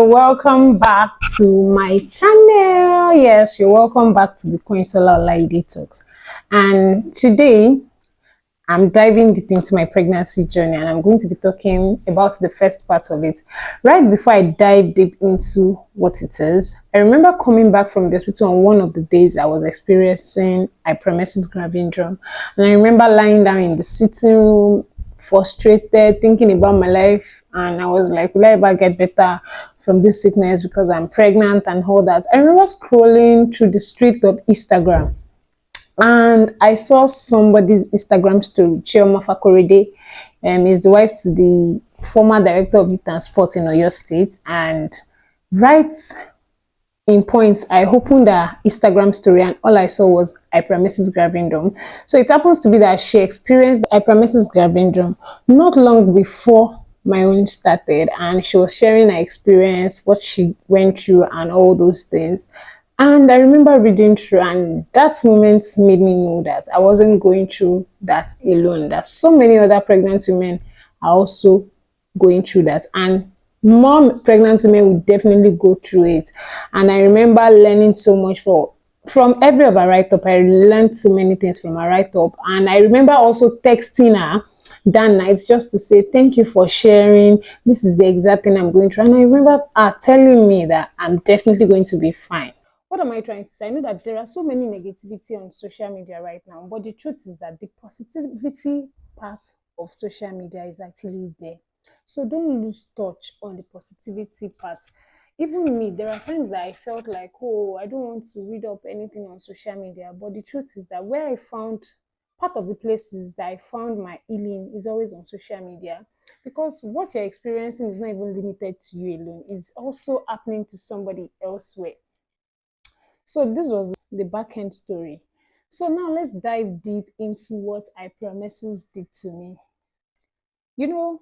Hello, welcome back to my channel. Yes, you're welcome back to the Queen Solar Lady Talks. And today I'm diving deep into my pregnancy journey, and I'm going to be talking about the first part of it. Right before I dive deep into what it is, I remember coming back from the hospital on one of the days I was experiencing Hyperemesis gravidarum, and I remember lying down in the sitting room, frustrated, thinking about my life, and I was like, will I ever get better from this sickness because I'm pregnant and all that. I remember scrolling through the street of Instagram, and I saw somebody's Instagram story. Chioma Fakorede is the wife to the former director of youth and sports in Oyo State. And right in points, I opened her Instagram story, and all I saw was Hyperemesis gravidarum. So it happens to be that she experienced Hyperemesis gravidarum not long before my own started, and she was sharing her experience, what she went through, and all those things. And I remember reading through, and that moment made me know that I wasn't going through that alone, that so many other pregnant women are also going through that. And more pregnant women will definitely go through it. And I remember learning so much from every of her write-up. I learned so many things from her write-up. And I remember also texting her that night just to say thank you for sharing. This is the exact thing I'm going through. And I remember her telling me that I'm definitely going to be fine. What am I trying to say? I know that there are so many negativity on social media right now, but the truth is that the positivity part of social media is actually there. So don't lose touch on the positivity part. Even me, there are times that I felt like, oh, I don't want to read up anything on social media. But the truth is that where I found part of the places that I found my healing is always on social media, because what you're experiencing is not even limited to you alone, it's also happening to somebody elsewhere. So this was the back end story. So now let's dive deep into what Hyperemesis did to me. You know,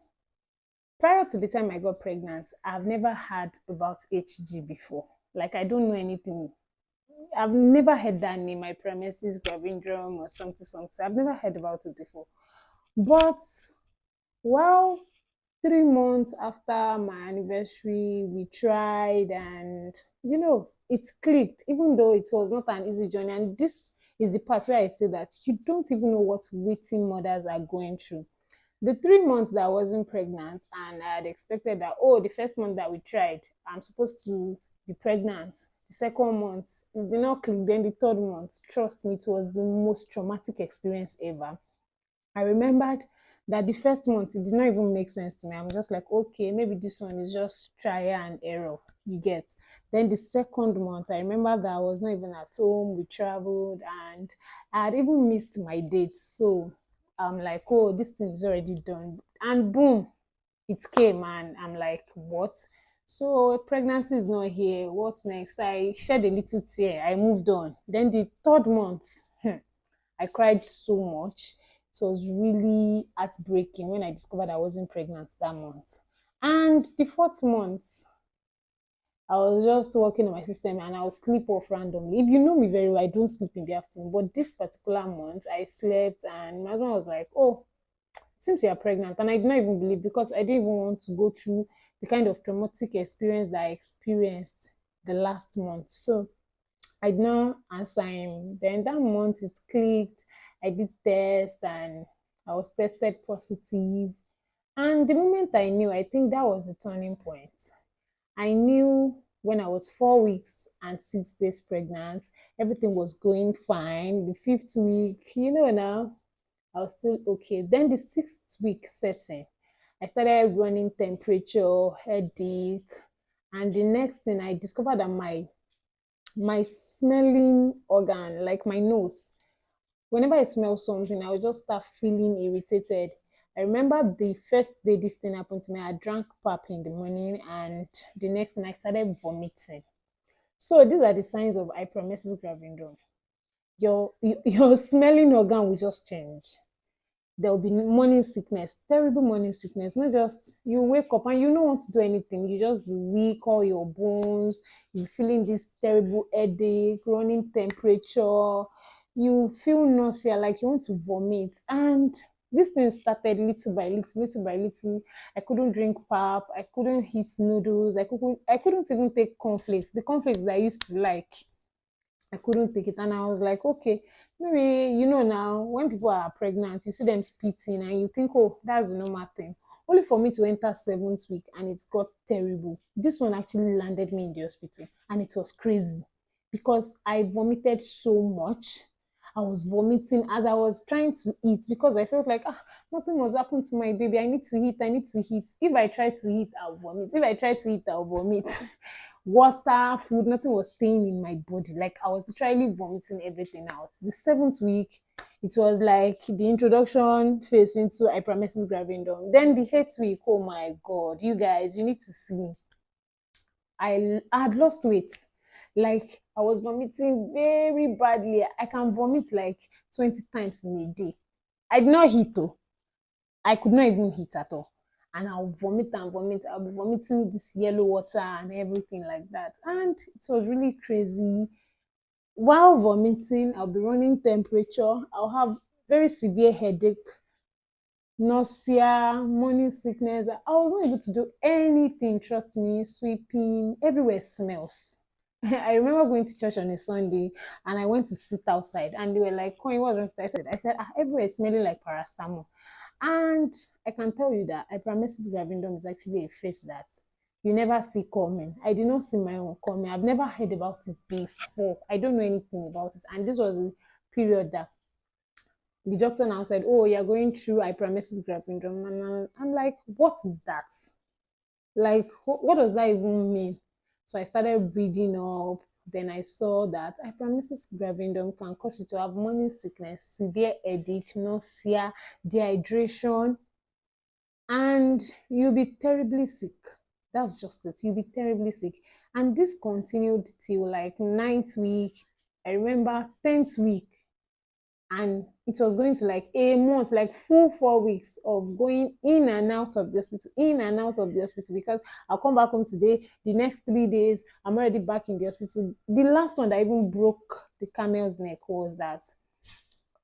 prior to the time I got pregnant, I've never heard about HG before. Like, I don't know anything. I've never heard that name, Hyperemesis gravidarum or something, something. I've never heard about it before. But well, 3 months after my anniversary, we tried, and it clicked, even though it was not an easy journey. And this is the part where I say that you don't even know what waiting mothers are going through. The 3 months that I wasn't pregnant, and I had expected that, oh, the first month that we tried, I'm supposed to be pregnant. The second month, it did not click. Then the third month, trust me, it was the most traumatic experience ever. I remembered that the first month it did not even make sense to me. I'm just like, okay, maybe this one is just trial and error. You get. Then the second month, I remember that I was not even at home. We traveled, and I had even missed my dates. So I'm like, oh, this thing is already done. And boom, it came, and I'm like, what? So pregnancy is not here. What next? I shed a little tear. I moved on. Then the third month, I cried so much. It was really heartbreaking when I discovered I wasn't pregnant that month. And the fourth month, I was just working on my system, and I would sleep off randomly. If you know me very well, I don't sleep in the afternoon. But this particular month, I slept, and my husband was like, oh, it seems you are pregnant. And I did not even believe, because I didn't even want to go through the kind of traumatic experience that I experienced the last month. So I did not answer him. Then that month it clicked. I did test, and I was tested positive. And the moment I knew, I think that was the turning point. I knew when I was 4 weeks and 6 days pregnant, everything was going fine. The fifth week, now, I was still okay. Then the sixth week setting, I started running temperature, headache, and the next thing I discovered that my smelling organ, like my nose, whenever I smell something, I would just start feeling irritated. I remember the first day this thing happened to me, I drank pap in the morning, and the next thing I started vomiting. So these are the signs of Hyperemesis gravidarum. Your smelling organ will just change. There will be morning sickness, terrible morning sickness. Not just you wake up and you don't want to do anything. You just be weak, all your bones, you feeling this terrible headache, running temperature, you feel nausea, like you want to vomit. And This thing started little by little, little by little. I couldn't drink pap, I couldn't eat noodles, I couldn't even take cornflakes. The cornflakes that I used to like, I couldn't take it. And I was like, okay, maybe, now when people are pregnant, you see them spitting and you think, oh, that's the normal thing. Only for me to enter seventh week and it got terrible. This one actually landed me in the hospital and it was crazy because I vomited so much. I was vomiting as I was trying to eat because I felt like nothing was happened to my baby. I need to eat. I need to eat. If I try to eat, I'll vomit. If I try to eat, I'll vomit. Water, food, nothing was staying in my body. Like I was literally vomiting everything out. The seventh week, it was like the introduction phase into Hyperemesis gravidarum. Then the eighth week, oh my god, you guys, you need to see me. I had lost weight. Like I was vomiting very badly. I can vomit like 20 times in a day. I did not eat though. I could not even eat at all. And I'll vomit and vomit. I'll be vomiting this yellow water and everything like that. And it was really crazy. While vomiting, I'll be running temperature. I'll have very severe headache, nausea, morning sickness. I was not able to do anything, trust me, sweeping, everywhere smells. I remember going to church on a Sunday and I went to sit outside and they were like, Coin, what's wrong? I said, everywhere is smelling like paracetamol. And I can tell you that hyperemesis gravidarum is actually a phase that you never see coming. I did not see my own coming. I've never heard about it before. I don't know anything about it. And this was a period that the doctor now said, oh, you're going through hyperemesis gravidarum. And I'm like, what is that? Like, what does that even mean? So I started reading up. Then I saw that hyperemesis gravidarum can cause you to have morning sickness, severe headache, nausea, dehydration, and you'll be terribly sick. That's just it. You'll be terribly sick. And this continued till like ninth week. I remember 10th week. And it was going to like a month, like full 4 weeks of going in and out of the hospital, in and out of the hospital, because I'll come back home today. The next 3 days, I'm already back in the hospital. The last one that even broke the camel's neck was that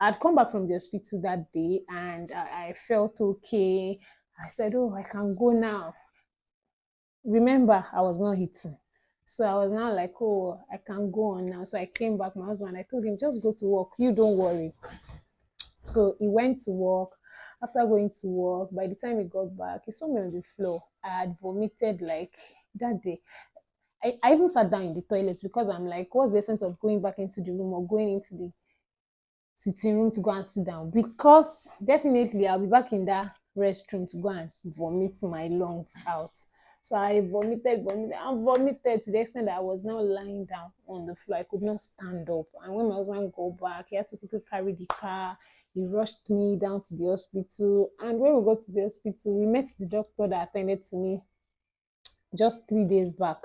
I'd come back from the hospital that day and I felt okay. I said, oh, I can go now. Remember, I was not eating. So I was now like, oh, I can go on now. So I came back, my husband, I told him, just go to work. You don't worry. So he went to work. After going to work, by the time he got back, he saw me on the floor. I had vomited like that day. I even sat down in the toilet because I'm like, what's the essence of going back into the room or going into the sitting room to go and sit down? Because definitely I'll be back in that restroom to go and vomit my lungs out. So I vomited, and vomited to the extent that I was now lying down on the floor. I could not stand up. And when my husband got back, he had to quickly carry the car. He rushed me down to the hospital. And when we got to the hospital, we met the doctor that attended to me just 3 days back.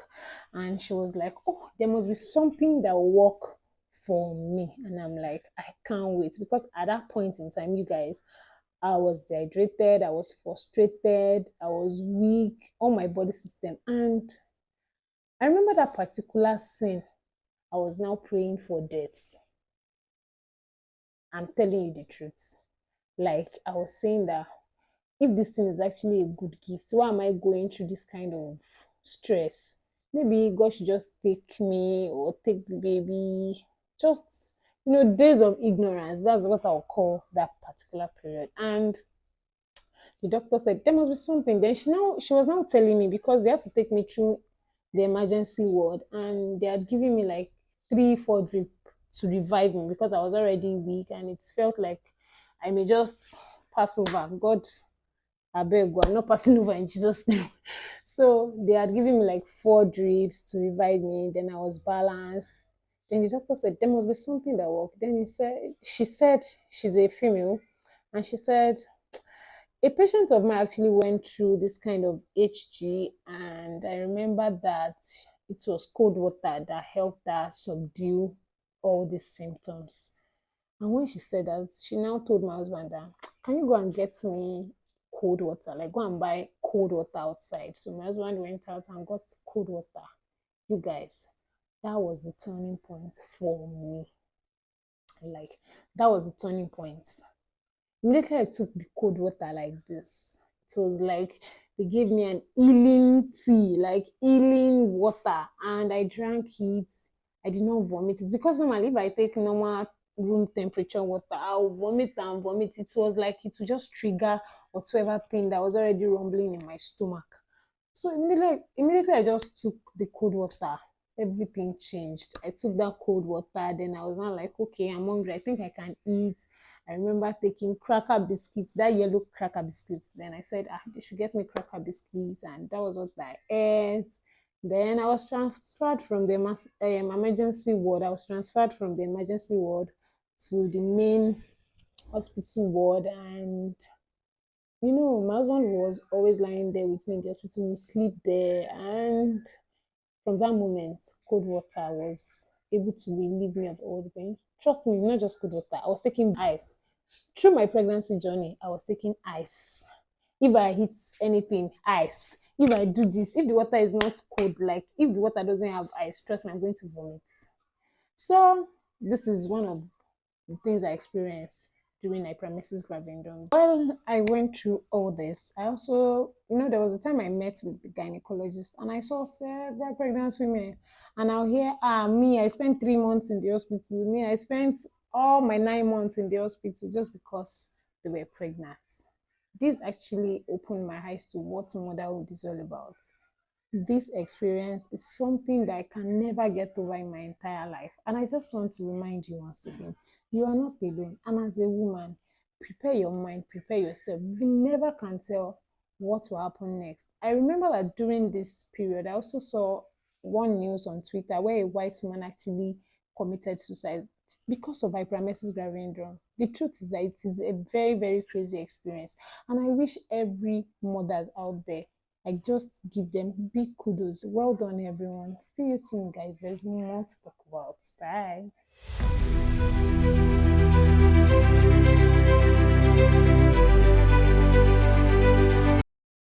And she was like, oh, there must be something that will work for me. And I'm like, I can't wait. Because at that point in time, you guys, I was dehydrated, I was frustrated, I was weak, all my body system. And I remember that particular scene. I was now praying for death. I'm telling you the truth. Like I was saying that if this thing is actually a good gift, why am I going through this kind of stress? Maybe God should just take me or take the baby. Just, days of ignorance. That's what I'll call that particular period. And the doctor said there must be something. Then she was now telling me because they had to take me through the emergency ward and they had given me like 3 4 drip to revive me because I was already weak and it felt like I may just pass over. God, I beg God, I'm not passing over in Jesus' name. So they had given me like 4 drips to revive me. Then I was balanced. Then the doctor said there must be something that worked. Then she said she's a female, and she said a patient of mine actually went through this kind of HG, and I remember that it was cold water that helped her subdue all these symptoms. And when she said that, she now told my husband that, can you go and get me cold water? Like, go and buy cold water outside. So my husband went out and got cold water. You guys, that was the turning point for me. Like, that was the turning point. Immediately I took the cold water like this. It was like they gave me an healing tea, like healing water, and I drank it. I did not vomit it because normally if I take normal room temperature water, I'll vomit and vomit. It was like it would just trigger whatsoever thing that was already rumbling in my stomach. So immediately I just took the cold water. Everything changed. I took that cold water, then I was not like, okay, I'm hungry. I think I can eat. I remember taking cracker biscuits, that yellow cracker biscuits. Then I said, they should get me cracker biscuits, and that was what I ate. Then I was transferred from the emergency ward. I was transferred from the emergency ward to the main hospital ward, and my husband was always lying there with me in the hospital. We sleep there, and from that moment, cold water was able to relieve me of all the pain. Trust me, not just cold water. I was taking ice. Through my pregnancy journey, I was taking ice. If I eat anything, ice. If I do this, if the water is not cold, like if the water doesn't have ice, trust me, I'm going to vomit. So this is one of the things I experienced during hyperemesis gravidarum. While I went through all this, I also, there was a time I met with the gynecologist and I saw several pregnant women. And I'll hear, me, I spent 3 months in the hospital. Me, I spent all my 9 months in the hospital just because they were pregnant. This actually opened my eyes to what motherhood is all about. This experience is something that I can never get over in my entire life. And I just want to remind you once again, you are not alone. And as a woman, prepare your mind, prepare yourself. You never can tell what will happen next. I remember that during this period, I also saw one news on Twitter where a white woman actually committed suicide because of hyperemesis gravidarum. The truth is that it is a very, very crazy experience. And I wish every mothers out there, I just give them big kudos. Well done, everyone. See you soon, guys. There's more to talk about. Bye.